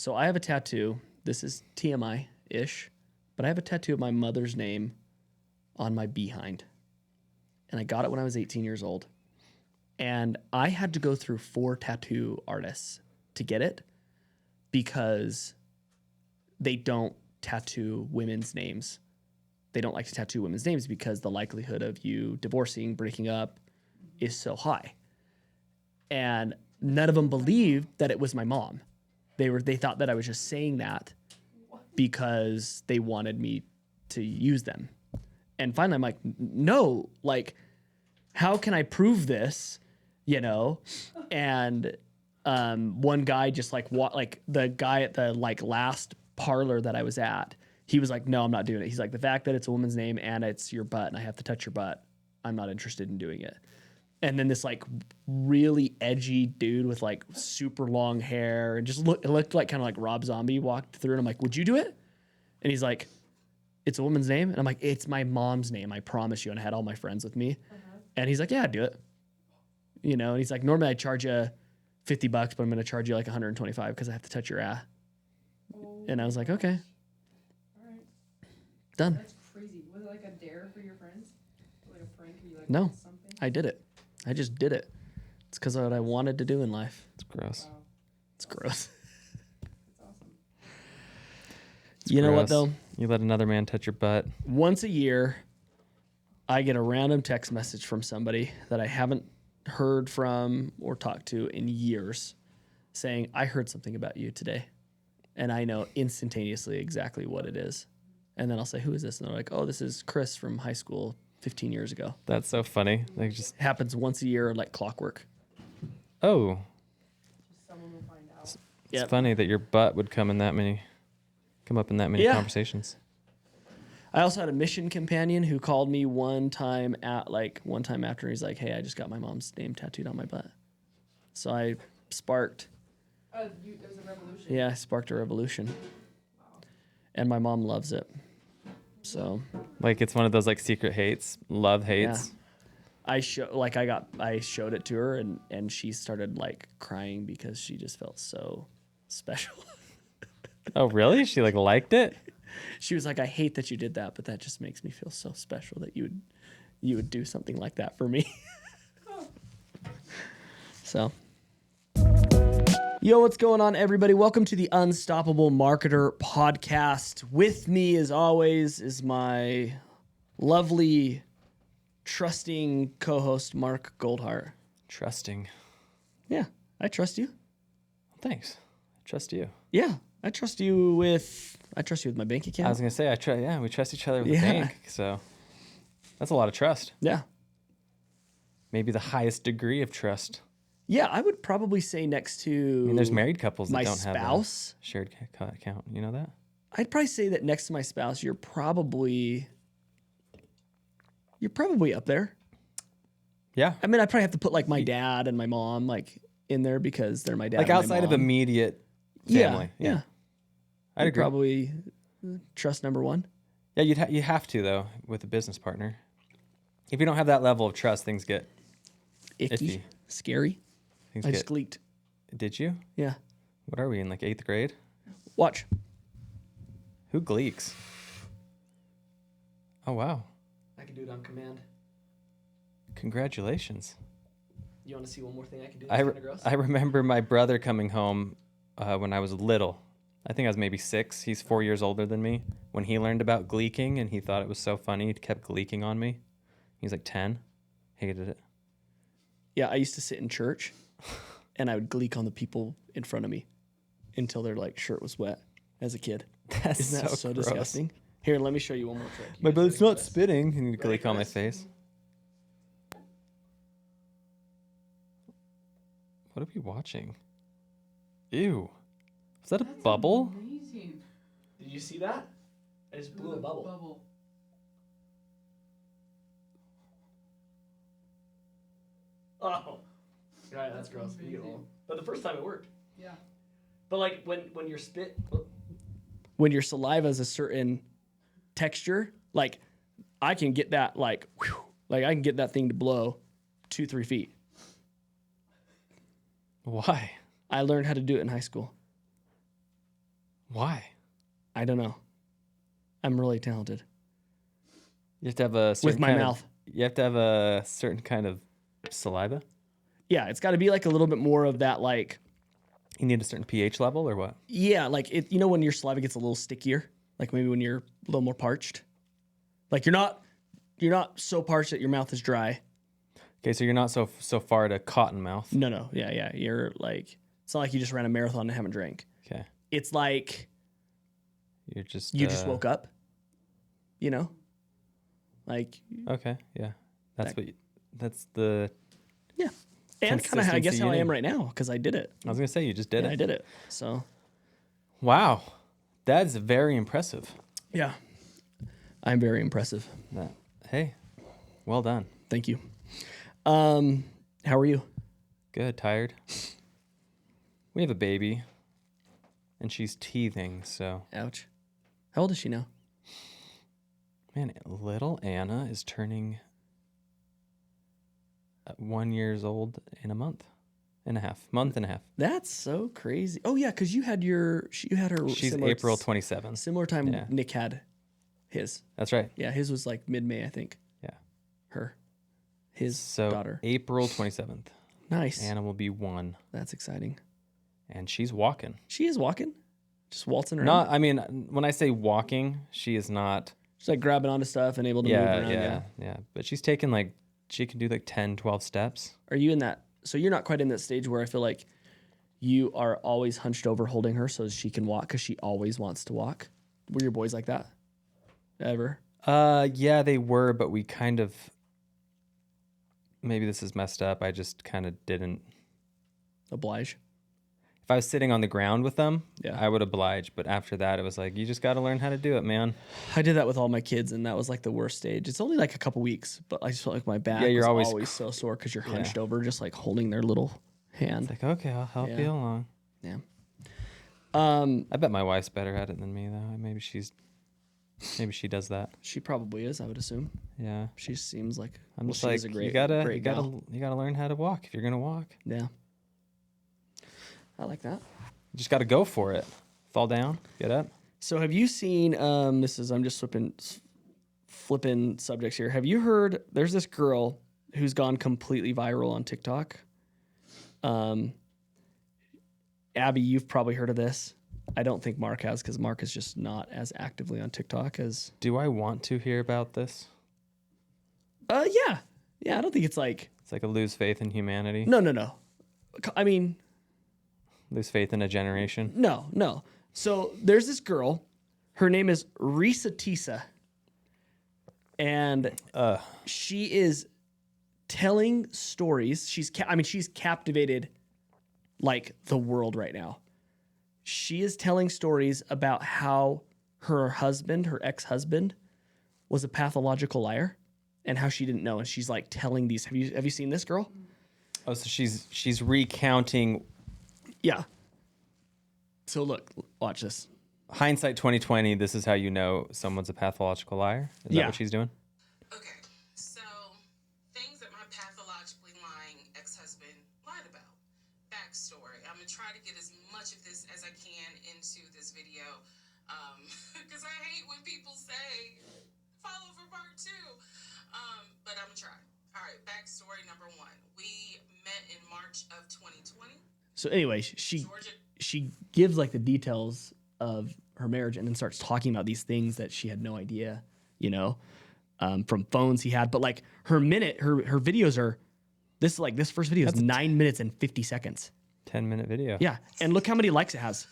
So I have a tattoo. This is TMI-ish, but I have a tattoo of my mother's name on my behind. And I got it when I was 18 years old. And I had to go through 4 tattoo artists to get it because they don't tattoo women's names. They don't like to tattoo women's names because the likelihood of you divorcing, breaking up is so high. And none of them believed that it was my mom. They thought that I was just saying that because they wanted me to use them. And finally I'm like, no, like, how can I prove this? You know? And one guy just like the guy at the like last parlor that I was at, he was like, no, I'm not doing it. He's like, the fact that it's a woman's name and it's your butt and I have to touch your butt, I'm not interested in doing it. And then this like really edgy dude with like super long hair and it looked like kind of like Rob Zombie walked through and I'm like, would you do it? And he's like, it's a woman's name? And I'm like, it's my mom's name, I promise you. And I had all my friends with me. And he's like, yeah, do it. You know, and he's like, normally I charge you $50, but I'm going to charge you like 125 because I have to touch your ass. And I was like, okay. All right. Done. That's crazy. Was it like a dare for your friends? Like a prank? Or you like No, something? I did it. I just did it. It's because of what I wanted to do in life. It's gross. Wow. It's gross. That's awesome. You know what, though? You let another man touch your butt. Once a year, I get a random text message from somebody that I haven't heard from or talked to in years saying, I heard something about you today. And I know instantaneously exactly what it is. And then I'll say, who is this? And they're like, oh, this is Chris from high school 15 years ago. That's so funny. Like just It happens once a year like clockwork. oh, Just someone will find out. it's Yep. funny that your butt would come up in that many Yeah. conversations. I also had a mission companion who called me one time after. He's like, hey, I just got my mom's name tattooed on my butt. So I sparked. There's a revolution. Yeah, I sparked a revolution. And my mom loves it. So Like it's one of those like secret hates, love hates. I showed it to her and she started like crying because she just felt so special. Oh, really? She like liked it? She was like, I hate that you did that, but that just makes me feel so special that you would do something like that for me. So, yo, what's going on, everybody? Welcome to the Unstoppable Marketer podcast. With me, as always, is my lovely, trusting co-host, Mark Goldhart. Trusting. Yeah, I trust you. Thanks. I trust you. Yeah, I trust you with my bank account. I was gonna say we trust each other with Yeah. a bank, so that's a lot of trust. Yeah. Maybe the highest degree of trust. Yeah, I would probably say next to I mean, there's married couples that my don't have spouse. a shared account. You know that? I'd probably say that next to my spouse, you're probably up there. Yeah. I mean, I probably have to put like my dad and my mom like in there because they're my dad. Like and my outside of mom. immediate family. Yeah. I'd agree. Probably trust number one. Yeah, you have to though with a business partner. If you don't have that level of trust, things get Icky, iffy. scary. Things I get. just gleeked. Did you? Yeah. What are we in like 8th grade? Watch. Who gleeks? Oh wow! I can do it on command. Congratulations. You want to see one more thing I can do? I remember my brother coming home when I was little. I think I was maybe 6. He's 4 years older than me. When he learned about gleeking and he thought it was so funny, he kept gleeking on me. He was like 10. Hated it. Yeah, I used to sit in church and I would gleek on the people in front of me until their like shirt was wet as a kid. That's Isn't that so gross. disgusting? Here, let me show you one more trick. My brother's not spitting. spitting. And he'd gleek on my face. What are we watching? Ew. Was that a bubble? Amazing. Did you see that? I just blew a bubble. Oh, right, that's gross. But the first time it worked. Yeah. But like when your when your saliva is a certain texture, like I can get that like I can get that thing to blow 2-3 feet. Why? I learned how to do it in high school. Why? I don't know. I'm really talented You have to have a certain with my kind mouth. You have to have a certain kind of saliva. Yeah, it's got to be like a little bit more of that, like, You need a certain pH level or what? yeah, like it. You know when your saliva gets a little stickier, like maybe when you're a little more parched. Like you're not so parched that your mouth is dry. Okay, so you're not so far to cotton mouth. No, yeah. You're like, it's not like you just ran a marathon and haven't drank. Okay, It's like you're just you just woke up. You know, like Okay, yeah, that's the. yeah, and kind of I guess Consistency how I you am need. right now because I did it. I was gonna say you just did Yeah, I it. did it. So Wow, that's very impressive. yeah, I'm very impressive. Hey, well done. Thank you. How are you? Good. Tired. We have a baby, and she's teething. So, Ouch. How old is she now? man, little Anna is turning 1 year old in a month and a half. That's so crazy. Oh yeah, because you had her. She's similar, April 27th. Similar time Yeah. Nick had his. That's right. Yeah, his was like mid-May, I think. Yeah. His So daughter. April 27th, Nice. Anna will be 1, That's exciting. and she's walking. She is walking, just waltzing around. Not, I mean, when I say walking, she is not. She's like grabbing onto stuff and able to move around. Yeah. But she's taken she can do like 10, 12 steps. Are you in that? So you're not quite in that stage where I feel like you are always hunched over holding her so she can walk because she always wants to walk. Were your boys like that? Ever? Yeah, they were, but we kind of. Maybe this is messed up. I just kind of didn't. Oblige. If I was sitting on the ground with them, Yeah. I would oblige. But after that, it was like, you just got to learn how to do it, man. I did that with all my kids, and that was like the worst stage. It's only like a couple weeks, but I just felt like my back Yeah, you're was always always so sore because you're hunched over, just like holding their little hand. It's like, okay, I'll help Yeah. you along. Yeah. I bet my wife's better at it than me, though. Maybe she does that. She probably is, I would assume. Yeah. She seems like I'm just she like, is a great, you gotta gal. learn how to walk if you're gonna walk. Yeah. I like that. You just gotta go for it. Fall down, get up. So have you seen I'm just flipping subjects here. Have you heard there's this girl who's gone completely viral on TikTok? Abby, you've probably heard of this. I don't think Mark has because Mark is just not as actively on TikTok as Do I want to hear about this? yeah. I don't think it's like It's like a lose faith in humanity. no. I mean, Lose faith in a generation. no. So there's this girl. Her name is Risa Tisa. And she is telling stories. She's captivated like the world right now. She is telling stories about how her ex-husband, was a pathological liar and how she didn't know. And she's like telling these. Have you seen this girl? Oh, so she's recounting. Yeah. So look, watch this. Hindsight 2020. This is how you know someone's a pathological liar. Is that Yeah. what she's doing? Okay, so things that my pathologically lying ex-husband lied about. Backstory. I'm gonna try to get as much of this as I can into this video, because I hate when people say follow for part 2. But I'm gonna try. All right, backstory number 1. We met in March of 2020. So anyway, she gives like the details of her marriage and then starts talking about these things that she had no idea, from phones he had. But like her videos are this first video is 9 minutes and 50 seconds. 10-minute video. Yeah. And look how many likes it has.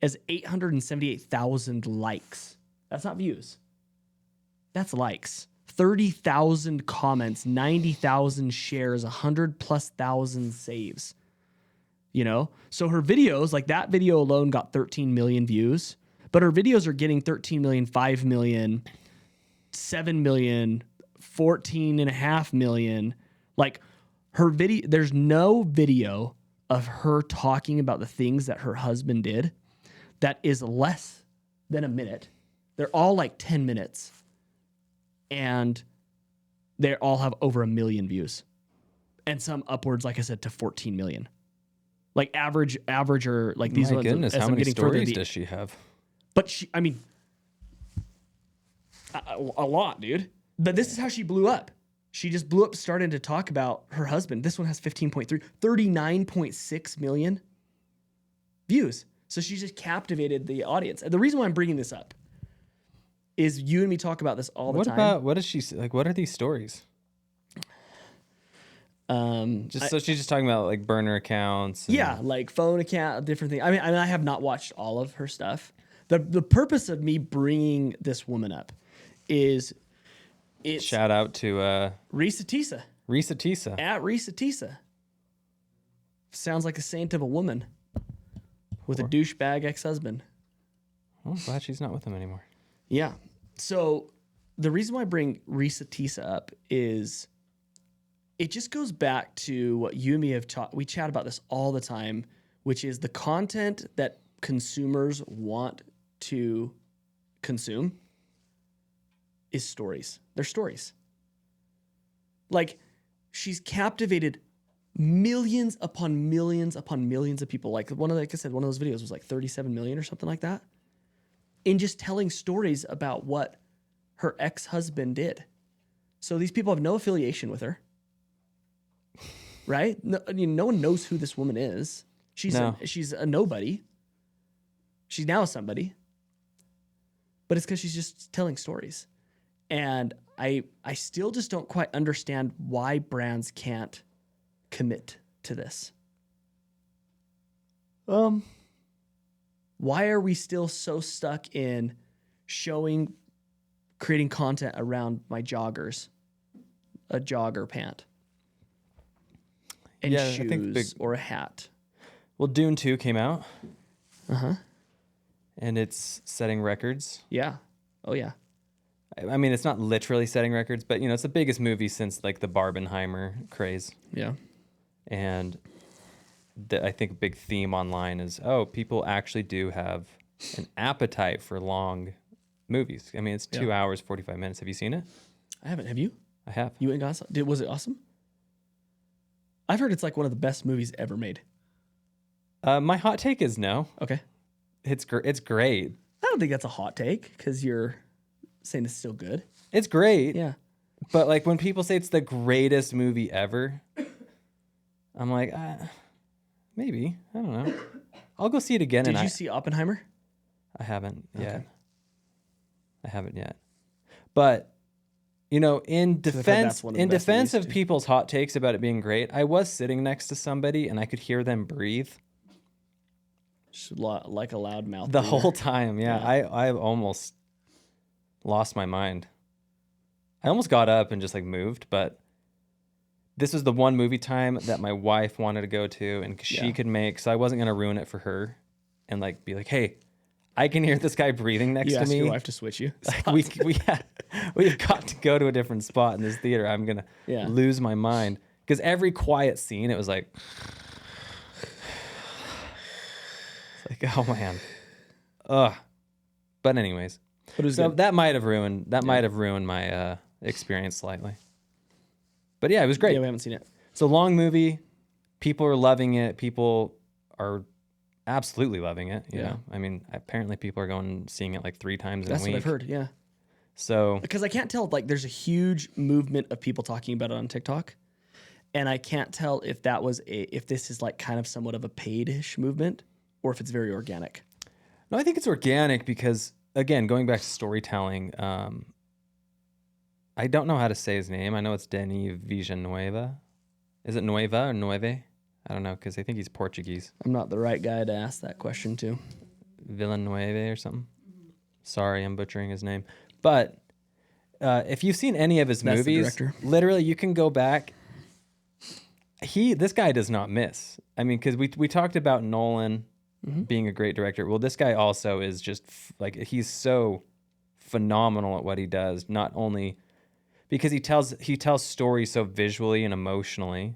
It has 878,000 likes. That's not views. That's likes. 30,000 comments, 90,000 shares, 100,000+ saves. So her videos, like that video alone got 13 million views, but her videos are getting 13 million, 5 million, 7 million, 14.5 million. Like her video, there's no video of her talking about the things that her husband did that is less than a minute. They're all like 10 minutes and they all have over 1 million views and some upwards, like I said, to 14 million. Like average or like these My ones. goodness, as how I'm many getting further, stories does she have? But I mean, a lot, dude. But this is how she blew up. She just blew up starting to talk about her husband. This one has 39.6 million views. So she just captivated the audience. And the reason why I'm bringing this up is you and me talk about this all the time. What is she like? What are these stories? So she's just talking about like burner accounts. Yeah, like phone account, different things. I mean, I have not watched all of her stuff. The purpose of me bringing this woman up is it's shout out to Risa Tisa. Risa Tisa. At Risa Tisa. Sounds like a saint of a woman with a douchebag ex-husband. Well, I'm glad she's not with him anymore. Yeah. So the reason why I bring Risa Tisa up is it just goes back to what you and me have taught. We chat about this all the time, which is the content that consumers want to consume is stories. They're stories. Like, she's captivated millions upon millions upon millions of people. Like like I said, one of those videos was like 37 million or something like that. In just telling stories about what her ex-husband did. So these people have no affiliation with her. Right? No, I mean, no one knows who this woman is. She's a nobody. She's now a somebody. But it's because she's just telling stories. And I still just don't quite understand why brands can't commit to this. Why are we still so stuck in creating content around my joggers, a jogger pant, and shoes or a hat? Well, Dune 2 came out. Uh-huh. And it's setting records. Yeah. Oh, yeah. I mean, it's not literally setting records, but, it's the biggest movie since, like, the Barbenheimer craze. Yeah. And I think a big theme online is, people actually do have an appetite for long movies. I mean, it's 2 hours, 45 minutes. Have you seen it? I haven't. Have you? I have. You ain't got was it awesome? I've heard it's like one of the best movies ever made. My hot take is no. Okay. It's great. I don't think that's a hot take because you're saying it's still good. It's great. Yeah. But like when people say it's the greatest movie ever, I'm like, maybe. I don't know. I'll go see it again. Did you see Oppenheimer? I haven't yet. Okay. I haven't yet. But in defense of people's hot takes about it being great, I was sitting next to somebody and I could hear them breathe. Like a loud mouth. The whole time, yeah. I almost lost my mind. I almost got up and just like moved, but this was the one movie time that my wife wanted to go to and she could make, so I wasn't going to ruin it for her and like be like, hey, I can hear this guy breathing next to me. You asked your wife to switch you? Like we've got to go to a different spot in this theater. I'm going to lose my mind. Because every quiet scene, it was like... It's like, oh, man. Ugh. But anyways. Good. That might have ruined my experience slightly. But yeah, it was great. Yeah, we haven't seen it. It's a long movie. People are loving it. People are absolutely loving it. You know? I mean, apparently people are going and seeing it like 3 times in a week. That's what I've heard, yeah. So... Because I can't tell, like, there's a huge movement of people talking about it on TikTok. And I can't tell if if this is like kind of somewhat of a paid-ish movement or if it's very organic. No, I think it's organic because, again, going back to storytelling, I don't know how to say his name. I know it's Denis Villeneuve. Is it Nueva or Nueve? I don't know because I think he's Portuguese. I'm not the right guy to ask that question to. Villeneuve or something. Sorry, I'm butchering his name. But if you've seen any of his movies, literally you can go back. This guy does not miss. I mean, because we talked about Nolan being a great director. Well, this guy also is just he's so phenomenal at what he does. Not only because he tells stories so visually and emotionally,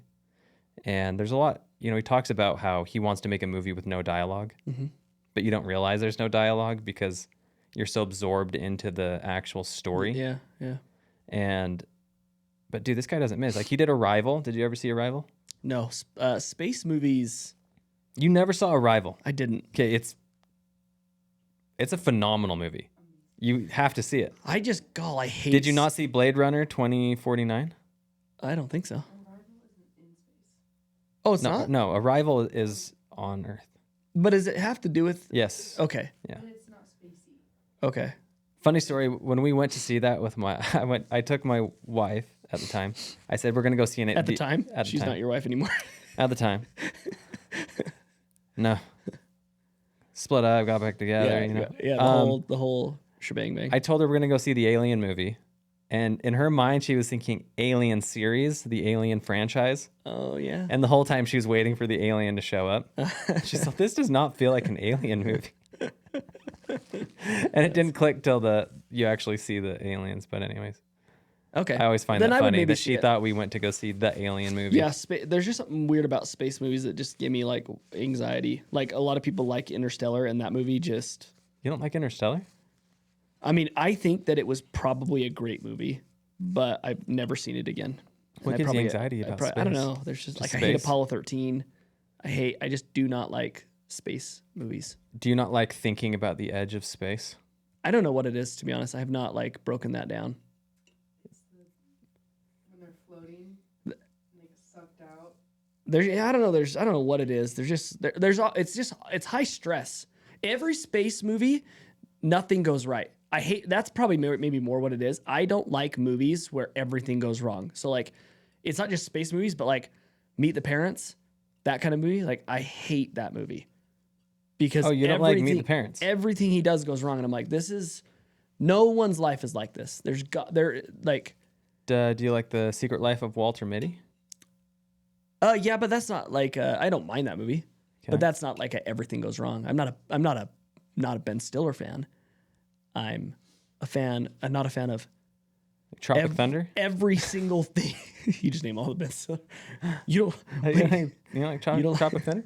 and there's a lot. He talks about how he wants to make a movie with no dialogue, but you don't realize there's no dialogue because you're so absorbed into the actual story. Yeah. But dude, this guy doesn't miss. Like he did Arrival. Did you ever see Arrival? No, space movies. You never saw Arrival. I didn't. Okay, it's It's a phenomenal movie. You have to see it. I hate. Did you not see Blade Runner 2049? I don't think so. Arrival isn't in space. Oh, it's No, not. no. Arrival is on Earth. But does it have to do with? Yes. Okay. Yeah. But it's not spacey. Okay. Funny story. When we went to see that with I took my wife at the time. I said we're gonna go see an At the time, At the she's time. not your wife anymore. At the time. No. Split up, got back together. You know. The whole shebang bang. I told her we're gonna go see the Alien movie, and in her mind she was thinking Alien series, the Alien franchise, Oh yeah. and the whole time she was waiting for the alien to show up. She's like, "This does not feel like an Alien movie," and it didn't click till you actually see the aliens. But anyways, Okay. I always find Then that I would funny maybe that see she it. thought we went to go see the Alien movie. Yeah, there's just something weird about space movies that just give me like anxiety. Like a lot of people like Interstellar, and that movie just. You don't like Interstellar? I mean, I think that it was probably a great movie, but I've never seen it again. What And gives you probably- anxiety about I don't space? know. There's just Just like I hate space? Apollo 13. I just do not like space movies. Do you not like thinking about the edge of space? I don't know what it is, to be honest. I have not like broken that down. When they're floating, and they get sucked out. I don't know. I don't know what it is. It's high stress. Every space movie, nothing goes right. I hate, that's probably maybe more what it is. I don't like movies where everything goes wrong. So like, it's not just space movies, but like Meet the Parents, that kind of movie. Like I hate that movie because You don't like Meet the Parents? Everything he does goes wrong. And I'm like, no one's life is like this. Do you like The Secret Life of Walter Mitty? Yeah, but that's not like, I don't mind that movie, Okay. but that's not like everything goes wrong. I'm not a Ben Stiller fan. I'm not a fan of Tropic Thunder? every single thing. You just name all the Ben Stiller. You You don't like Tropic Thunder?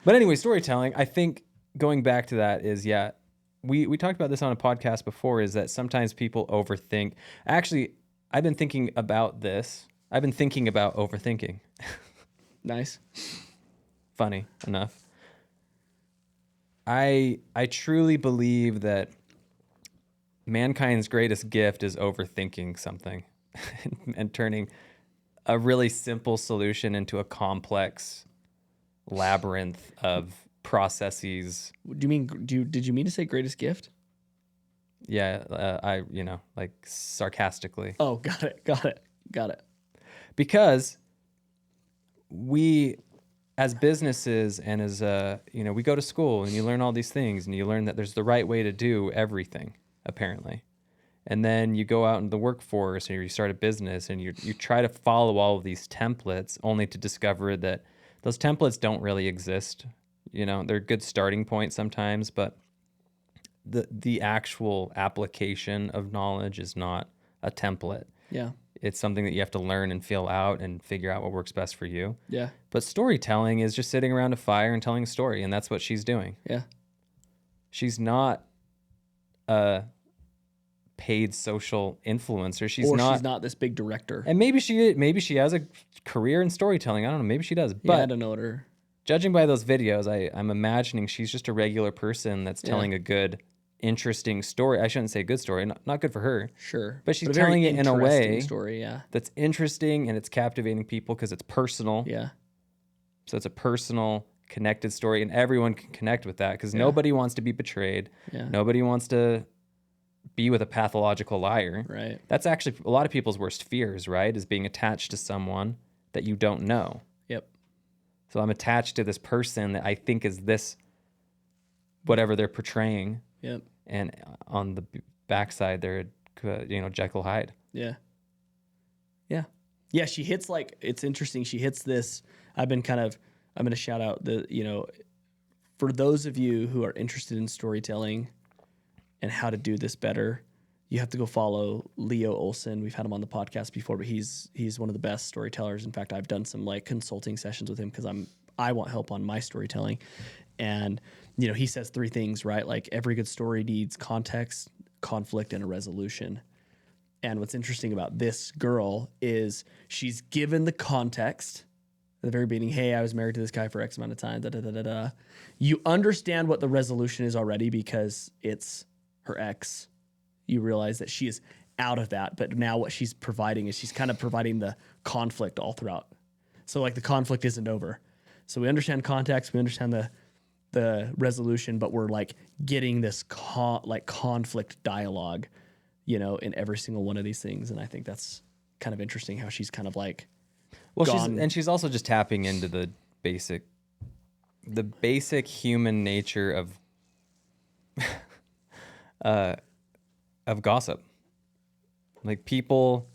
But anyway, storytelling, I think going back to that is, we talked about this on a podcast before, is that sometimes people overthink. Actually, I've been thinking about this. I've been thinking about overthinking. nice. Funny enough. I truly believe that mankind's greatest gift is overthinking something and turning a really simple solution into a complex labyrinth of processes. Did you mean to say greatest gift? Yeah, like sarcastically. Oh, got it. Because we, as businesses and as, we go to school and you learn all these things and you learn that there's the right way to do everything, apparently. And then you go out in the workforce or you start a business and you try to follow all of these templates only to discover that those templates don't really exist. They're a good starting point sometimes, but the actual application of knowledge is not a template. Yeah. It's something that you have to learn and feel out and figure out what works best for you. Yeah. But storytelling is just sitting around a fire and telling a story, and that's what she's doing. Yeah. She's not a paid social influencer. She's not this big director. And maybe she has a career in storytelling. I don't know. Maybe she does. But I don't know what her. Judging by those videos, I'm imagining she's just a regular person that's telling a good, interesting story. I shouldn't say good story. Not good for her. Sure. But she's a very telling it in a way interesting story, yeah. that's interesting and it's captivating people because it's personal. Yeah. So it's a personal, connected story, and everyone can connect with that because nobody wants to be betrayed. Yeah. Nobody wants to be with a pathological liar. Right. That's actually a lot of people's worst fears, right? Is being attached to someone that you don't know. Yep. So I'm attached to this person that I think is this, whatever they're portraying. Yep. And on the backside, they're, Jekyll Hyde. Yeah. Yeah. Yeah. She hits it's interesting. She hits this. I'm going to shout out for those of you who are interested in storytelling and how to do this better, you have to go follow Leo Olson. We've had him on the podcast before, but he's one of the best storytellers. In fact, I've done some consulting sessions with him because I want help on my storytelling. And, he says 3 things, right? Like every good story needs context, conflict, and a resolution. And what's interesting about this girl is she's given the context the very beginning, hey, I was married to this guy for X amount of time, da da da da da. You understand what the resolution is already because it's her ex. You realize that she is out of that, but now what she's providing is she's kind of providing the conflict all throughout. So like the conflict isn't over. So we understand context, we understand the resolution, but we're like getting this conflict dialogue, you know, in every single one of these things. And I think that's kind of interesting how she's kind of like, well, she's also just tapping into the basic human nature of gossip. Like people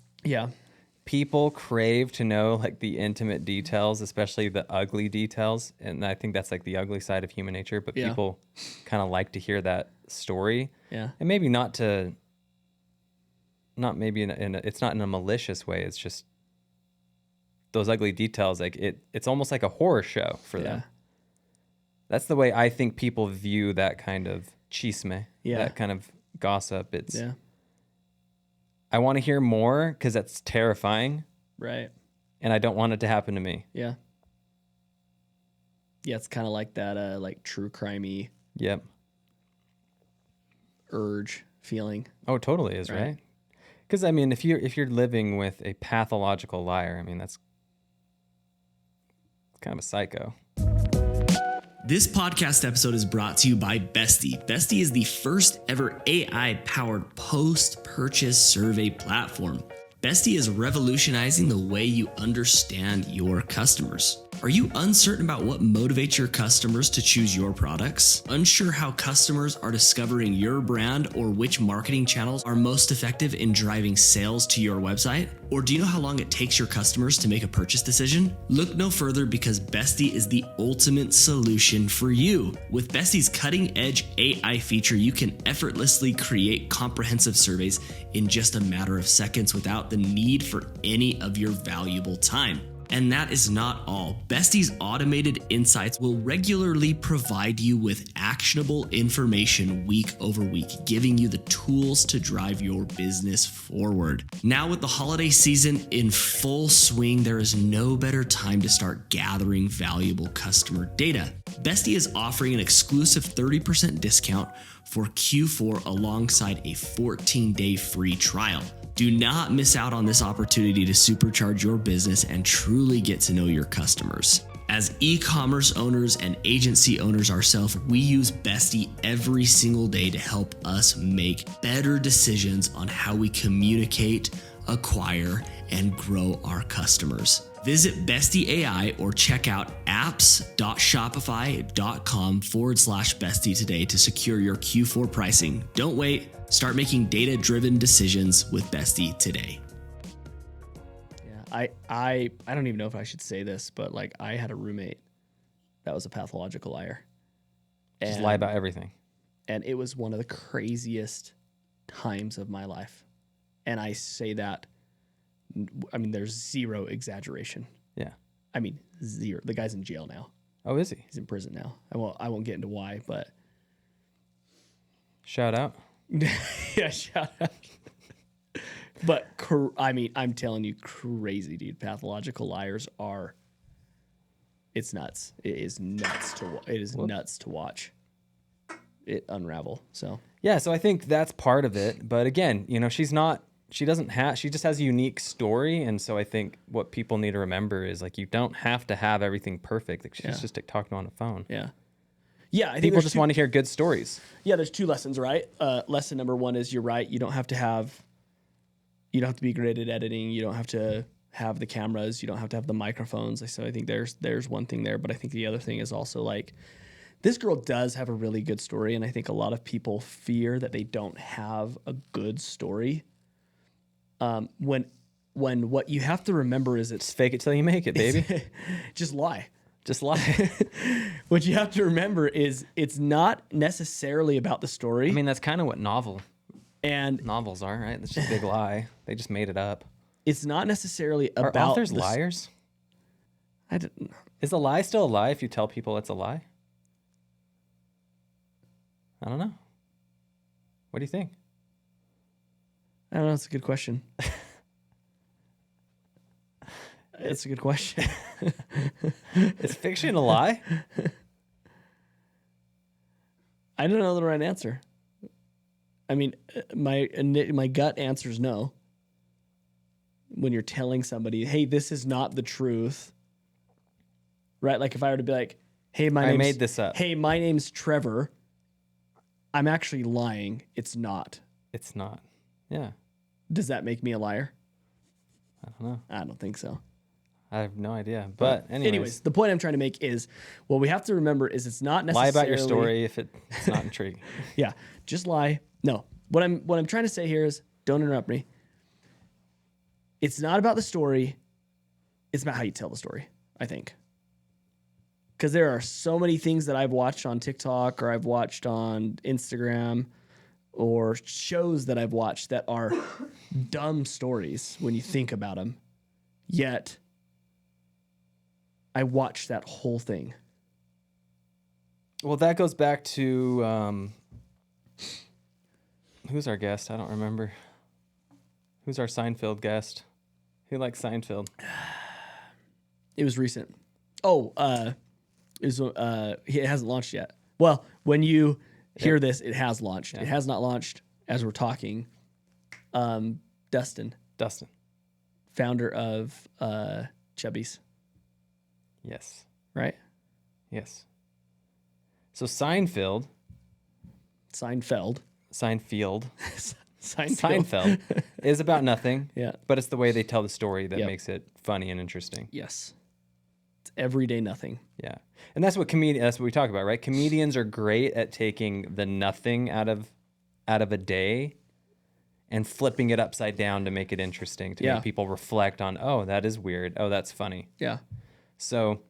crave to know like the intimate details, especially the ugly details. And I think that's like the ugly side of human nature, but people kind of like to hear that story. Yeah. And maybe not maybe it's not in a malicious way. It's just those ugly details. Like it's almost like a horror show for them. That's the way I think people view that kind of chisme, that kind of gossip. It's, I want to hear more because that's terrifying. Right. And I don't want it to happen to me. Yeah. Yeah, it's kind of like that, like true crimey Yep. urge feeling. Oh, totally is, right? Because I mean, if you're living with a pathological liar, I mean that's kind of a psycho. This podcast episode is brought to you by Bestie. Bestie is the first ever AI-powered post-purchase survey platform. Bestie is revolutionizing the way you understand your customers. Are you uncertain about what motivates your customers to choose your products? Unsure how customers are discovering your brand or which marketing channels are most effective in driving sales to your website? Or do you know how long it takes your customers to make a purchase decision? Look no further because Bestie is the ultimate solution for you. With Bestie's cutting-edge AI feature, you can effortlessly create comprehensive surveys in just a matter of seconds without the need for any of your valuable time. And that is not all. Bestie's automated insights will regularly provide you with actionable information week over week, giving you the tools to drive your business forward. Now with the holiday season in full swing, there is no better time to start gathering valuable customer data. Bestie is offering an exclusive 30% discount for Q4 alongside a 14-day free trial. Do not miss out on this opportunity to supercharge your business and truly get to know your customers. As e-commerce owners and agency owners ourselves, we use Bestie every single day to help us make better decisions on how we communicate, acquire, and grow our customers. Visit Bestie AI or check out apps.shopify.com/bestie today to secure your Q4 pricing. Don't wait. Start making data-driven decisions with Bestie today. Yeah, I don't even know if I should say this, but like I had a roommate that was a pathological liar. Just lie about everything. And it was one of the craziest times of my life. And I say that, I mean, there's zero exaggeration. Yeah. I mean, zero. The guy's in jail now. Oh, is he? He's in prison now. I won't get into why, but shout out. yeah, shout out. But I mean, I'm telling you, crazy, dude. Pathological liars are. It's nuts. It is nuts to watch it unravel. So yeah, so I think that's part of it. But again, you know, she just has a unique story, and so I think what people need to remember is like you don't have to have everything perfect. Like she's just talking on a phone. Yeah. Yeah, I think people just want to hear good stories. Yeah, there's two lessons, right? Lesson number one is you're right. You don't have to be great at editing. You don't have to have the cameras. You don't have to have the microphones. So I think there's one thing there. But I think the other thing is also like this girl does have a really good story, and I think a lot of people fear that they don't have a good story. When what you have to remember is it's fake it till you make it, baby. Just lie. Just lie. What you have to remember is it's not necessarily about the story. I mean, that's kind of what novels are, right? It's just a big lie. They just made it up. It's not necessarily about. Are authors liars? Is a lie still a lie if you tell people it's a lie? I don't know. What do you think? I don't know. It's a good question. That's a good question. Is fiction a lie? I don't know the right answer. I mean, my gut answer is no. When you're telling somebody, hey, this is not the truth, right? Like if I were to be like, hey, I made this up. Hey, my name's Trevor. I'm actually lying. It's not. It's not. Yeah. Does that make me a liar? I don't know. I don't think so. I have no idea. But anyways, the point I'm trying to make is what we have to remember is it's not lie necessarily about your story if it's not intriguing. Yeah, just lie. No, what I'm trying to say here is don't interrupt me. It's not about the story. It's about how you tell the story, I think. Because there are so many things that I've watched on TikTok or I've watched on Instagram or shows that I've watched that are dumb stories when you think about them. Yet, I watched that whole thing. Well, that goes back to who's our guest? I don't remember. Who's our Seinfeld guest? Who likes Seinfeld? It was recent. Oh, it hasn't launched yet. Well, when you hear this, it has launched. Yeah. It has not launched as we're talking. Dustin, founder of Chubby's, Yes. right? Yes. So Seinfeld. Seinfeld is about nothing. Yeah. But it's the way they tell the story that Yep. makes it funny and interesting. Yes. It's everyday nothing. Yeah. And that's what we talk about, right? Comedians are great at taking the nothing out of a day and flipping it upside down to make it interesting, to Yeah. make people reflect on, oh, that is weird. Oh, that's funny. Yeah. So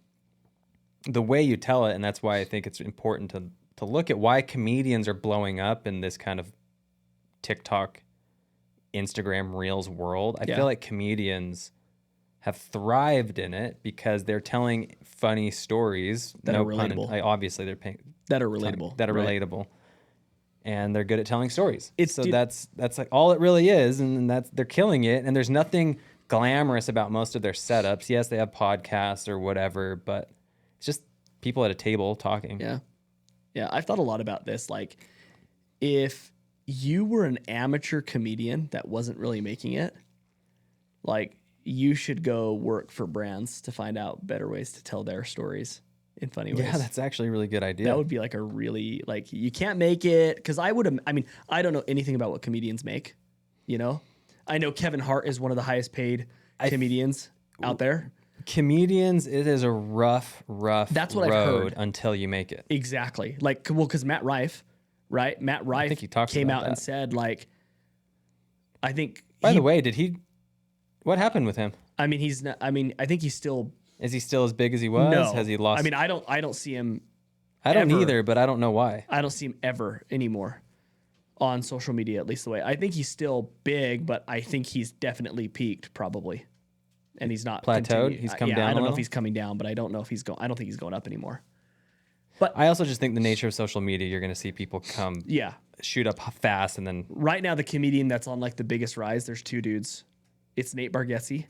the way you tell it, and that's why I think it's important to look at why comedians are blowing up in this kind of TikTok, Instagram Reels world. I Yeah. feel like comedians have thrived in it because they're telling funny stories That no are pun relatable. obviously they're paying That are relatable. that are right? relatable, and they're good at telling stories. It's so dude- that's like all it really is, and they're killing it. And there's nothing glamorous about most of their setups. Yes, they have podcasts or whatever, but it's just people at a table talking. Yeah. Yeah. I've thought a lot about this. Like, if you were an amateur comedian that wasn't really making it, like, you should go work for brands to find out better ways to tell their stories in funny ways. Yeah, that's actually a really good idea. That would be like a really, like, you can't make it. Because I mean, I don't know anything about what comedians make, you know? I know Kevin Hart is one of the highest paid comedians out there. Comedians, it is a rough That's what I've road heard. until you make it. Exactly. Like, well, because Matt Rife, right? Matt Rife think he talks came about out and that. said, like, I think. By the way, what happened with him? I mean, he's not. I mean, I think he's still. Is he still as big as he was? No. Has he lost? I mean, I don't see him. I don't ever. either, but I don't know why. I don't see him ever anymore on social media, at least the way. I think he's still big, but I think he's definitely peaked probably. And he's not Plateaued? continuing- He's come yeah, down I a don't know little? if he's coming down, but I don't know if he's going. I don't think he's going up anymore. I also just think the nature of social media, you're going to see people come Yeah. shoot up fast and then Right now, the comedian that's on like the biggest rise, there's two dudes. It's Nate Bargatze,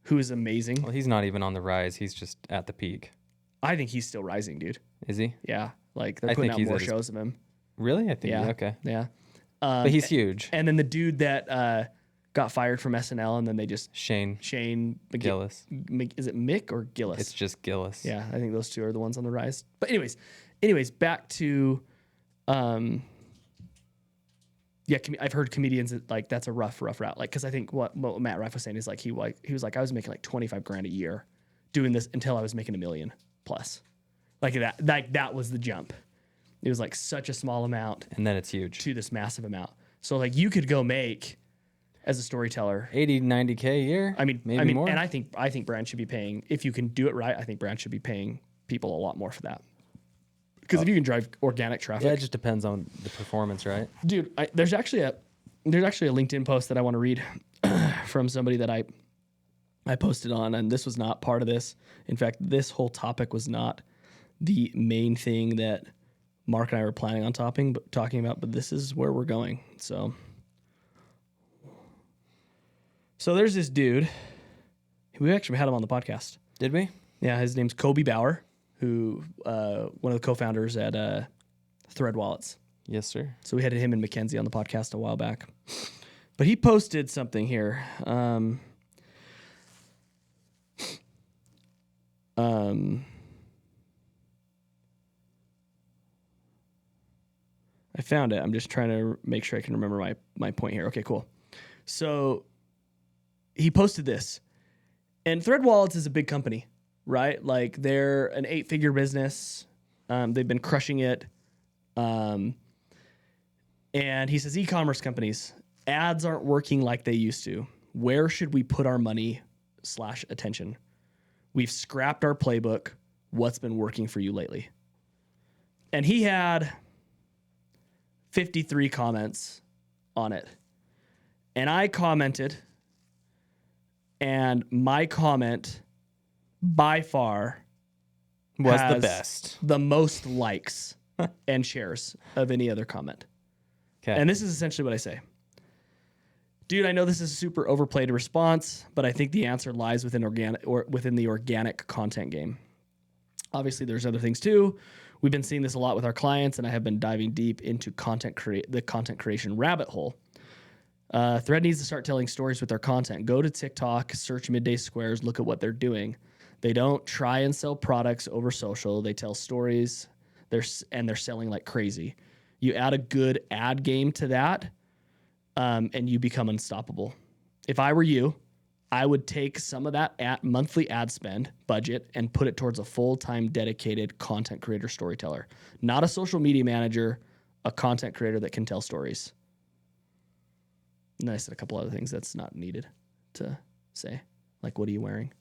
who is amazing. well, he's not even on the rise. He's just at the peak. I think he's still rising, dude. Is he? Yeah, like they're I putting think out he's more at his- shows of him. Really? I think. Yeah, Okay. yeah. But he's huge. And then the dude that got fired from SNL, and then they just Shane Gillis. Is it Mick or Gillis? It's just Gillis. Yeah, I think those two are the ones on the rise. But anyways, back to, I've heard comedians that, like, that's a rough route. Like, because I think what Matt Rife was saying is like he was like, I was making like $25,000 a year doing this until I was making $1 million plus. Like that was the jump. It was like such a small amount And then it's huge. to this massive amount. So like you could go make as a storyteller. 80, 90K a year? I mean, maybe more. and I think brands should be paying, if you can do it right, I think brands should be paying people a lot more for that. Because if you can drive organic traffic, Yeah, it just depends on the performance, right? dude, there's actually a LinkedIn post that I want to read from somebody that I posted on, and this was not part of this. In fact, this whole topic was not the main thing that Mark and I were planning on talking about, but this is where we're going. So there's this dude. We actually had him on the podcast. Did we? Yeah, his name's Kobe Bauer, who one of the co-founders at Thread Wallets. Yes, sir. So we had him and Mackenzie on the podcast a while back. But he posted something here. I found it. I'm just trying to make sure I can remember my point here. Okay, cool. So he posted this. And Thread Wallets is a big company, right? Like they're an 8-figure business. They've been crushing it. And he says, e-commerce companies, ads aren't working like they used to. Where should we put our money / attention? We've scrapped our playbook. What's been working for you lately? And he had 53 comments on it. And I commented, and my comment by far Was the has best. the most likes and shares of any other comment. Okay. And this is essentially what I say. Dude, I know this is a super overplayed response, but I think the answer lies within the organic content game. Obviously, there's other things too. We've been seeing this a lot with our clients, and I have been diving deep into the content creation rabbit hole. Thread needs to start telling stories with their content. Go to TikTok, search Midday Squares, look at what they're doing. They don't try and sell products over social. They tell stories, they're selling like crazy. You add a good ad game to that, and you become unstoppable. If I were you, I would take some of that monthly ad spend budget and put it towards a full-time dedicated content creator storyteller. Not a social media manager, a content creator that can tell stories. And I said a couple other things that's not needed to say. Like, what are you wearing?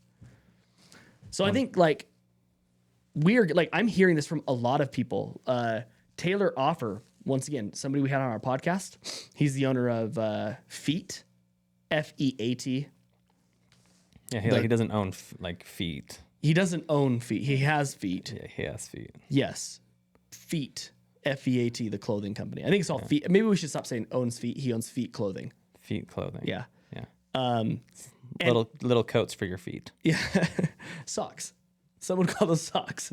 So I think like I'm hearing this from a lot of people. Taylor Offer, once again, somebody we had on our podcast. He's the owner of Feet, Feat. Yeah, he doesn't own feet. He doesn't own Feet. He has Feet. Yeah, he has feet. Yes. Feet, Feat, the clothing company. I think it's all Feet. Maybe we should stop saying owns Feet. He owns Feet clothing. Feet clothing. Yeah. Yeah. Little coats for your feet. Yeah. Socks. Some would call those socks.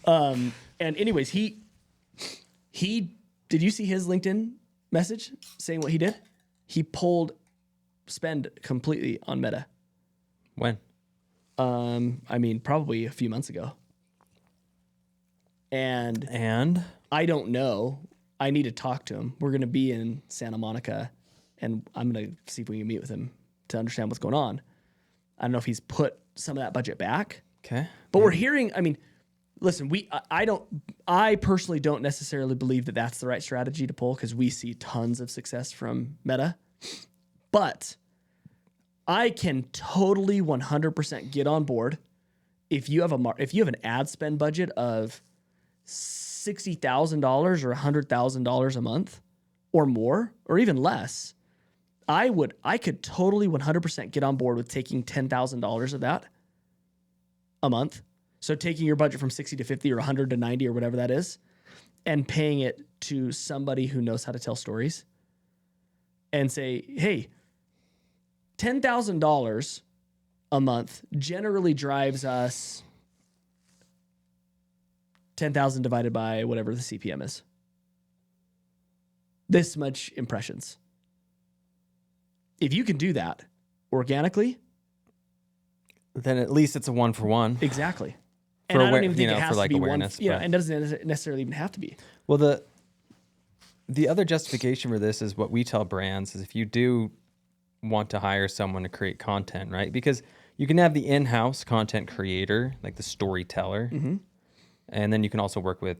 And anyways, he did you see his LinkedIn message saying what he did? He pulled spend completely on Meta. When? I mean, probably a few months ago. And I don't know. I need to talk to him. We're going to be in Santa Monica, and I'm going to see if we can meet with him to understand what's going on. I don't know if he's put some of that budget back. Okay. But we're hearing, I mean, listen, I personally don't necessarily believe that that's the right strategy to pull because we see tons of success from Meta. But I can totally 100% get on board if you have an ad spend budget of $60,000 or $100,000 a month or more or even less. I could totally 100% get on board with taking $10,000 of that a month. So taking your budget from 60 to 50 or 100 to 90 or whatever that is and paying it to somebody who knows how to tell stories and say, hey, $10,000 a month generally drives us 10,000 divided by whatever the CPM is. This much impressions. If you can do that organically, then at least it's a 1-for-1. exactly. For And I don't even think it has for to like be awareness, one. Yeah, but- and doesn't necessarily even have to be. Well, the other justification for this is what we tell brands is if you do want to hire someone to create content, right? Because you can have the in-house content creator, like the storyteller, and then you can also work with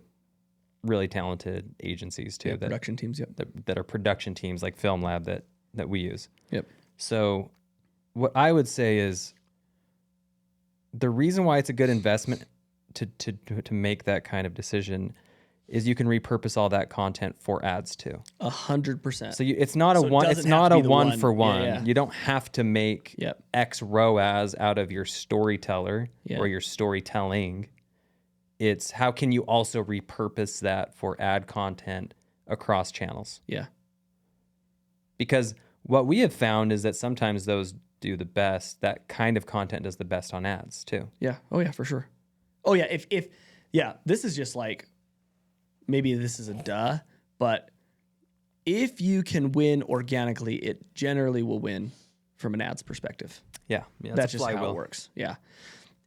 really talented agencies too, Yeah, production teams. Yep. that are production teams like Film Lab that we use. Yep. So what I would say is the reason why it's a good investment to make that kind of decision is you can repurpose all that content for ads too. 100%. So it's not So a it one. doesn't It's have not to a be the one one. for one. Yeah. You don't have to make Yep. X ROAS out of your storyteller Yeah. or your storytelling. It's how can you also repurpose that for ad content across channels? Yeah. Because What we have found is that sometimes those do the best. That kind of content does the best on ads too. Yeah. Oh yeah, for sure. Oh yeah. If yeah, this is just like, maybe this is a duh, but if you can win organically, it generally will win from an ads perspective. Yeah. That's just how it works. Yeah.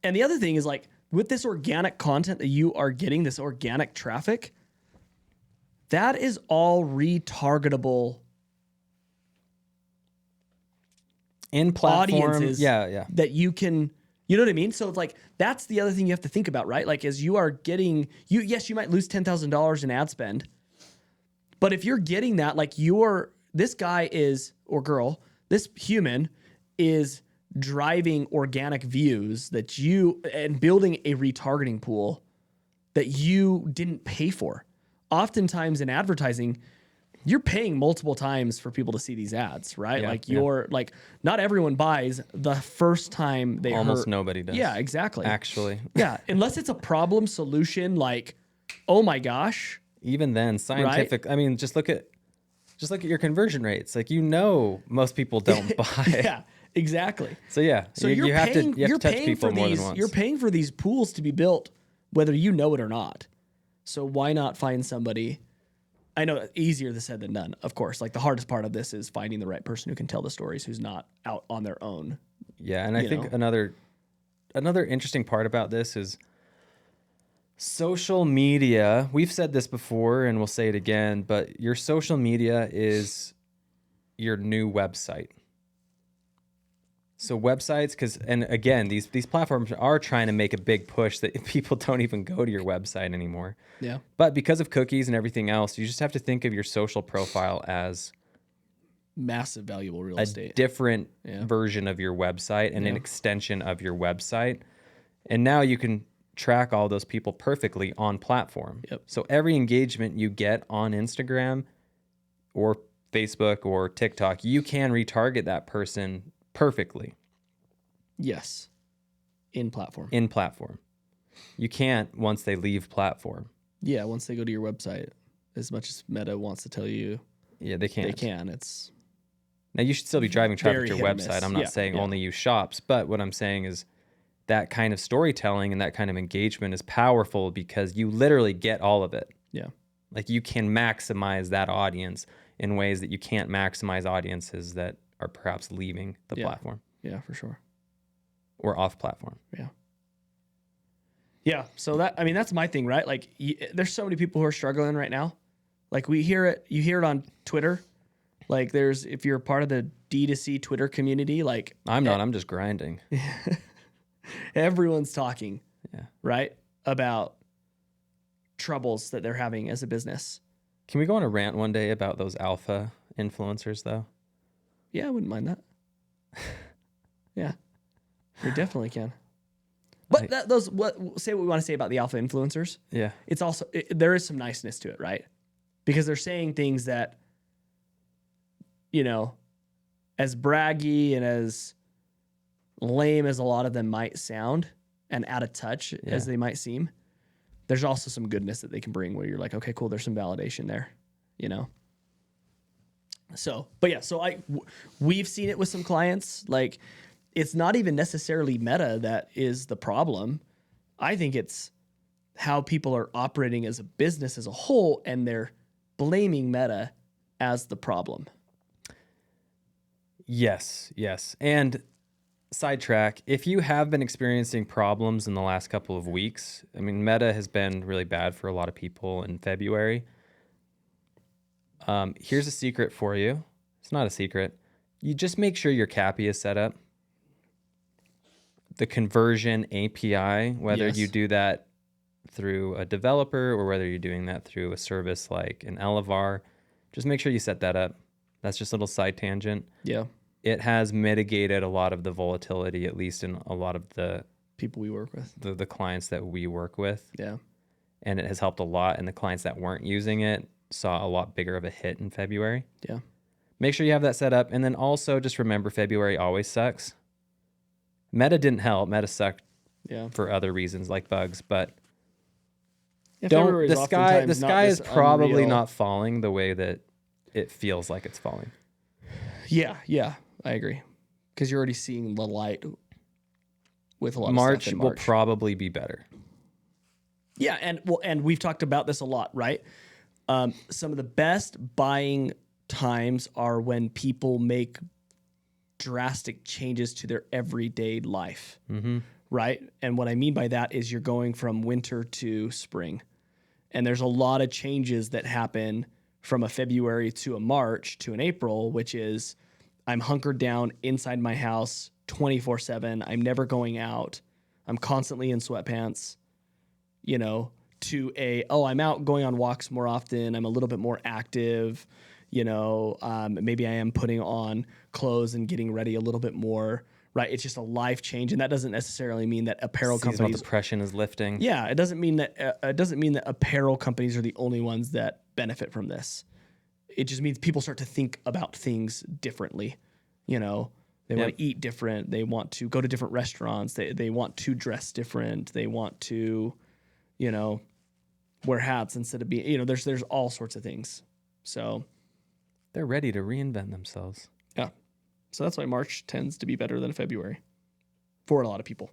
And the other thing is like with this organic content that you are getting, this organic traffic, that is all retargetable in platform audiences that you can, you know what I mean? So it's like, that's the other thing you have to think about, right? Like as you are getting, yes, you might lose $10,000 in ad spend, but if you're getting that, like this guy is, or girl, this human is driving organic views that and building a retargeting pool that you didn't pay for. Oftentimes in advertising, you're paying multiple times for people to see these ads, right? Like not everyone buys the first time they almost nobody does. Yeah, exactly. Actually. Yeah, unless it's a problem solution like, oh my gosh. Even then, scientific, right? I mean, just look at your conversion rates. Like, most people don't buy. Yeah, exactly. So yeah, so you have to touch people more than once. You're paying for these pools to be built, whether you know it or not. So why not find somebody? I know easier said than done, of course. Like the hardest part of this is finding the right person who can tell the stories, who's not out on their own. Yeah, and I think another interesting part about this is social media. We've said this before and we'll say it again, but your social media is your new website. So websites, and again, these platforms are trying to make a big push that people don't even go to your website anymore. Yeah. But because of cookies and everything else, you just have to think of your social profile as massive valuable real a estate. different version of your website and an extension of your website. And now you can track all those people perfectly on platform. Yep. So every engagement you get on Instagram or Facebook or TikTok, you can retarget that person perfectly. Yes. In platform. You can't once they leave platform. Yeah, once they go to your website, as much as Meta wants to tell you. Yeah, they can't. They can. It's now you should still be driving traffic to your website. I'm not saying yeah. only use shops, but what I'm saying is that kind of storytelling and that kind of engagement is powerful because you literally get all of it. Yeah. Like you can maximize that audience in ways that you can't maximize audiences that are perhaps leaving the platform. Yeah, for sure. Or off platform. Yeah. Yeah. So that's my thing, right? Like there's so many people who are struggling right now. Like you hear it on Twitter. Like if you're part of the D2C Twitter community, like I'm not, I'm just grinding. Everyone's talking, right? About troubles that they're having as a business. Can we go on a rant one day about those alpha influencers though? Yeah, I wouldn't mind that. Yeah, we definitely can. But say what we want to say about the alpha influencers. Yeah, it's also there is some niceness to it, right? Because they're saying things that, as braggy and as lame as a lot of them might sound, and out of touch as they might seem, there's also some goodness that they can bring where you're like, okay, cool, there's some validation there, So, but yeah, we've seen it with some clients. Like, it's not even necessarily Meta that is the problem. I think it's how people are operating as a business as a whole, and they're blaming Meta as the problem. Yes. And sidetrack, if you have been experiencing problems in the last couple of weeks, I mean, Meta has been really bad for a lot of people in February. Here's a secret for you. It's not a secret. You just make sure your CAPI is set up. The conversion API, whether you do that through a developer or whether you're doing that through a service like an Elevar, just make sure you set that up. That's just a little side tangent. Yeah. It has mitigated a lot of the volatility, at least in a lot of the people we work with, the clients that we work with. Yeah. And it has helped a lot. And the clients that weren't using it saw a lot bigger of a hit in February. Yeah. Make sure you have that set up. And then also just remember, February always sucks. Meta didn't help. Meta sucked for other reasons like bugs, but the sky is probably not falling the way that it feels like it's falling. Yeah, I agree. Because you're already seeing the light with a lot of March stuff in will March. probably be better. Yeah, and we've talked about this a lot, right? Some of the best buying times are when people make drastic changes to their everyday life, right? And what I mean by that is you're going from winter to spring. And there's a lot of changes that happen from a February to a March to an April, which is I'm hunkered down inside my house 24/7. I'm never going out. I'm constantly in sweatpants, you know, to I'm out going on walks more often. I'm a little bit more active, you know, maybe I am putting on clothes and getting ready a little bit more, right? It's just a life change. And that doesn't necessarily mean that apparel Seasonal companies, depression is lifting. yeah, it doesn't mean that apparel companies are the only ones that benefit from this. It just means people start to think about things differently. You know, they want to eat different. They want to go to different restaurants. They want to dress different. They want to, you know, wear hats instead of being, you know, there's all sorts of things. So They're ready to reinvent themselves. yeah, so that's why March tends to be better than February for a lot of people.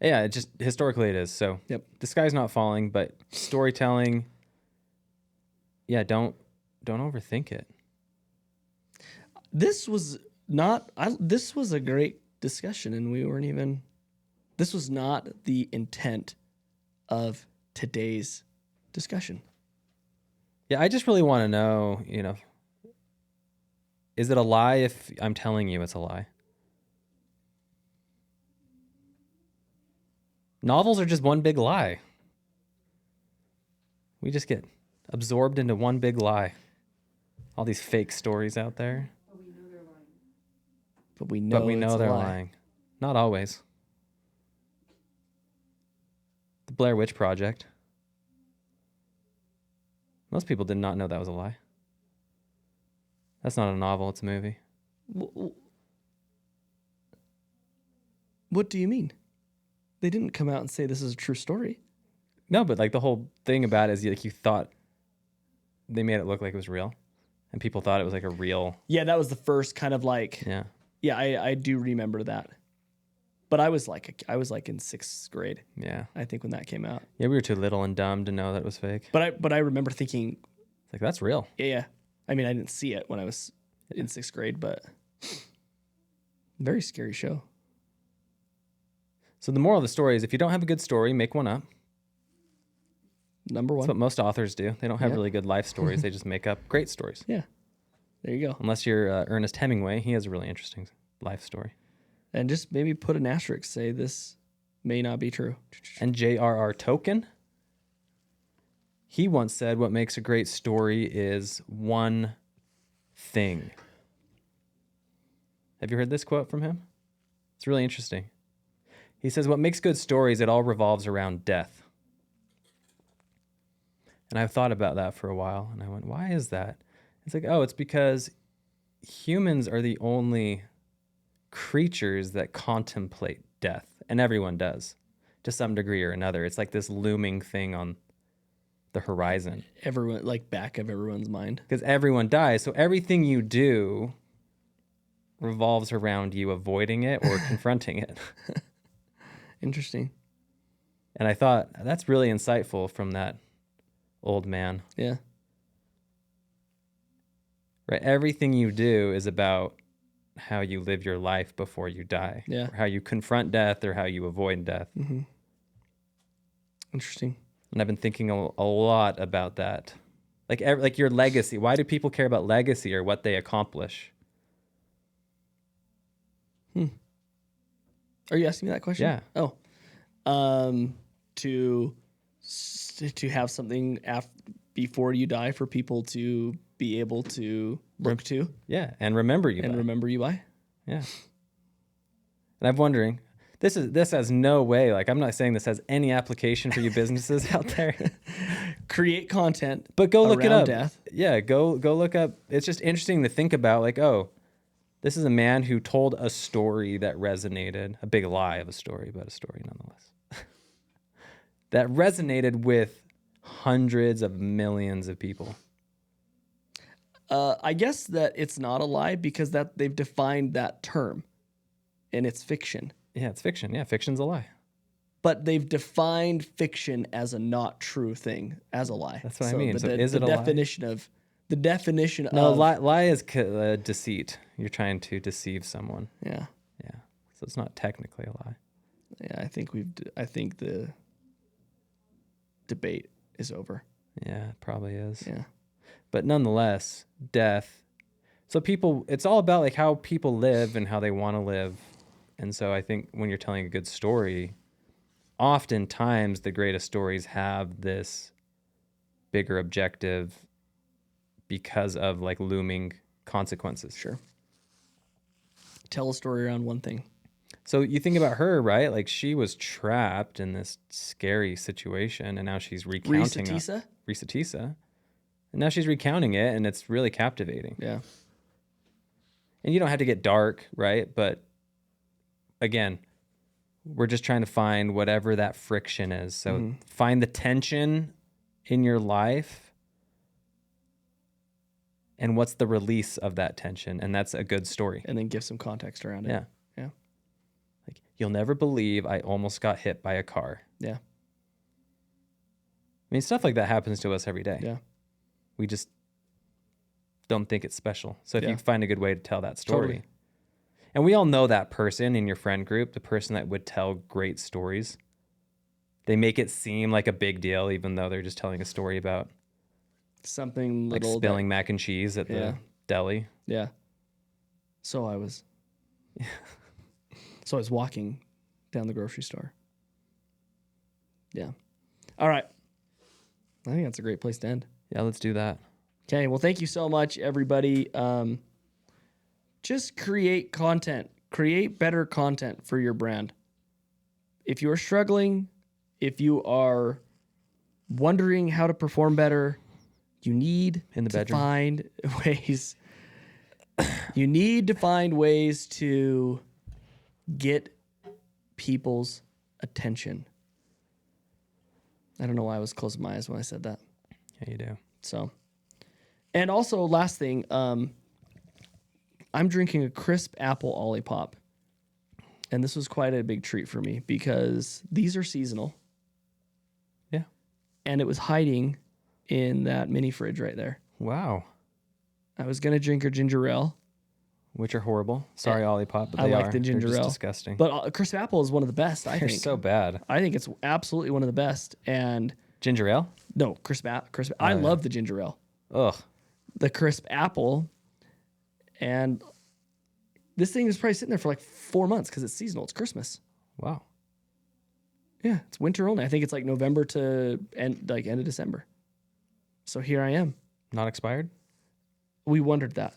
Yeah, it just historically it is. So Yep. the sky's not falling, but storytelling, yeah, don't overthink it. This was a great discussion, and this was not the intent of today's discussion. Yeah, I just really want to know, you know, is it a lie if I'm telling you it's a lie? Novels are just one big lie. We just get absorbed into one big lie. All these fake stories out there. But we know it's a they're lie. lying. Not always. The Blair Witch Project. Most people did not know that was a lie. That's not a novel, it's a movie. What do you mean? They didn't come out and say this is a true story. No, but like the whole thing about it is like you thought they made it look like it was real. And people thought it was like a real. Yeah, that was the first kind of like. Yeah. I do remember that. But I was like in 6th grade, Yeah. I think, when that came out. Yeah, we were too little and dumb to know that it was fake. But I remember thinking, It's like, that's real. yeah. I mean, I didn't see it when I was in 6th grade, but very scary show. So the moral of the story is if you don't have a good story, make one up. Number one. That's what most authors do. They don't have Yeah. really good life stories. They just make up great stories. Yeah. There you go. Unless you're Ernest Hemingway. He has a really interesting life story. And just maybe put an asterisk, say this may not be true. And J.R.R. Tolkien, he once said what makes a great story is one thing. Have you heard this quote from him? It's really interesting. He says, what makes good stories, it all revolves around death. And I've thought about that for a while, and I went, why is that? It's like, it's because humans are the only creatures that contemplate death, and everyone does to some degree or another. It's like this looming thing on the horizon. Everyone, like, back of everyone's mind. Because everyone dies, so everything you do revolves around you avoiding it or confronting it. Interesting. And I thought, that's really insightful from that old man. Yeah. Right? Everything you do is about how you live your life before you die. Yeah. Or how you confront death or how you avoid death. Mm-hmm. Interesting. And I've been thinking a lot about that. Like your legacy. Why do people care about legacy or what they accomplish? Are you asking me that question? Yeah. Oh. To have something before you die for people to be able to look to Yeah, and remember you and by. remember you by. Yeah. And I'm wondering, this has no way, like I'm not saying this has any application for you businesses out there. Create content, But go look it around up. death. Yeah, go look up. It's just interesting to think about, like, this is a man who told a story that resonated, a big lie of a story, but a story nonetheless, that resonated with hundreds of millions of people. I guess that it's not a lie because that they've defined that term, and it's fiction. Yeah, it's fiction. Yeah, fiction's a lie. But they've defined fiction as a not true thing, as a lie. That's what I mean. So is it a definition lie? of the definition No, of lie is deceit. You're trying to deceive someone. Yeah. Yeah. So it's not technically a lie. Yeah, I think the debate is over. Yeah, it probably is. Yeah. But nonetheless, death. So people, it's all about like how people live and how they want to live. And so I think when you're telling a good story, oftentimes the greatest stories have this bigger objective because of like looming consequences. Sure. Tell a story around one thing. So you think about her, right? Like she was trapped in this scary situation and now she's recounting Risa Tisa. And now she's recounting it and it's really captivating. Yeah. And you don't have to get dark, right? But again, we're just trying to find whatever that friction is. So find the tension in your life and what's the release of that tension. And that's a good story. And then give some context around it. Yeah. Yeah. Like, you'll never believe I almost got hit by a car. Yeah. I mean, stuff like that happens to us every day. Yeah. We just don't think it's special. So if Yeah. you find a good way to tell that story. Totally. And we all know that person in your friend group, the person that would tell great stories. They make it seem like a big deal, even though they're just telling a story about Something like little spilling mac and cheese at the deli. Yeah. So I was walking down the grocery store. Yeah. All right. I think that's a great place to end. Yeah, let's do that. Okay. Well, thank you so much, everybody. Just create content. Create better content for your brand. If you're struggling, if you are wondering how to perform better, you need In the to bedroom. find ways. You need to find ways to get people's attention. I don't know why I was closing my eyes when I said that. Yeah, you do. So, and also last thing, I'm drinking a crisp apple Olipop, and this was quite a big treat for me because these are seasonal. Yeah. And it was hiding in that mini fridge right there. Wow. I was gonna drink a ginger ale, Which are horrible. Sorry, Olipop, but I they like are. the ginger They're just ale. disgusting. but crisp apple is one of the best. I They're think. so bad. I think it's absolutely one of the best. And Ginger ale? no, I yeah. love the ginger ale. Ugh. The crisp apple, and this thing is probably sitting there for like 4 months because it's seasonal. It's Christmas. Wow. Yeah, it's winter only. I think it's like November to end of December. So here I am. Not expired? We wondered that.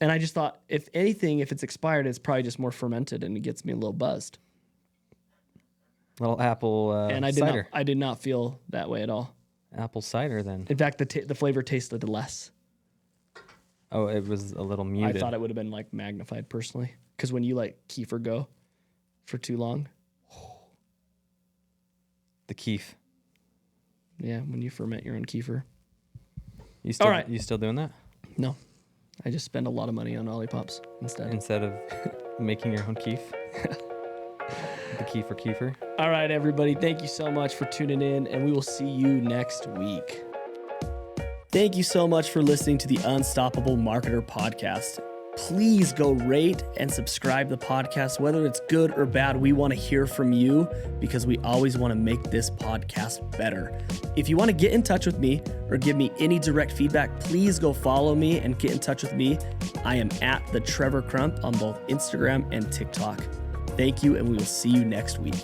And I just thought, if anything, if it's expired, it's probably just more fermented and it gets me a little buzzed. Little apple And cider. I did not feel that way at all. Apple cider then. In fact, the flavor tasted less. Oh, it was a little muted. I thought it would have been like magnified personally. Because when you let kefir go for too long, The keef. yeah, when you ferment your own kefir. You still, All right. You still doing that? No, I just spend a lot of money on Olipops instead. Instead of making your own keef? The kefir kefir? All right, everybody. Thank you so much for tuning in, and we will see you next week. Thank you so much for listening to the Unstoppable Marketer podcast. Please go rate and subscribe the podcast, whether it's good or bad. We want to hear from you because we always want to make this podcast better. If you want to get in touch with me or give me any direct feedback, please go follow me and get in touch with me. I am at the Trevor Crump on both Instagram and TikTok. Thank you, and we will see you next week.